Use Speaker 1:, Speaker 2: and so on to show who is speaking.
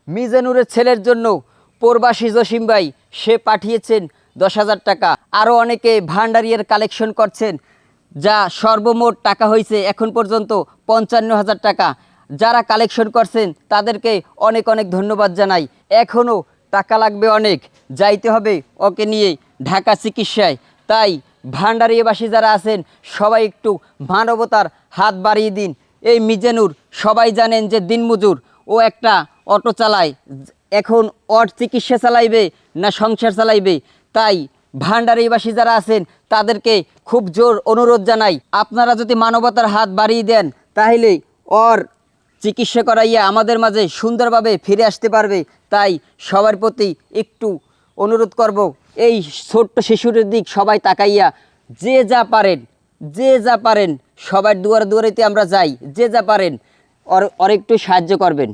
Speaker 1: মিজানুরের ছেলের জন্য প্রবাসী জসিম ভাই সে পাঠিয়েছেন 10,000 টাকা। আরও অনেকে ভান্ডারিয়ার কালেকশন করছেন, যা সর্বমোট টাকা হয়েছে এখন পর্যন্ত 55,000 টাকা। যারা কালেকশন করছেন তাদেরকে অনেক অনেক ধন্যবাদ জানাই। এখনও টাকা লাগবে অনেক, যাইতে হবে ওকে নিয়ে ঢাকা চিকিৎসায়। তাই ভান্ডারিয়াবাসী যারা আছেন সবাই একটু মানবতার হাত বাড়িয়ে দিন। এই মিজানুর সবাই জানেন যে দিনমজুর, ও একটা অটো চালায়। এখন ওর চিকিৎসা চালাইবে না সংসার চালাইবে, তাই ভান্ডারিবাসী যারা আছেন তাদেরকে খুব জোর অনুরোধ জানাই, আপনারা যদি মানবতার হাত বাড়িয়ে দেন তাহলে ওর চিকিৎসা করাইয়া আমাদের মাঝে সুন্দরভাবে ফিরে আসতে পারবে। তাই সবার প্রতি একটু অনুরোধ করব, এই ছোট্ট শিশুরের দিক সবাই তাকাইয়া যে যা পারেন সবার দুয়ারে দুয়ারেতে আমরা যাই, যে যা পারেন ওর একটু সাহায্য করবেন।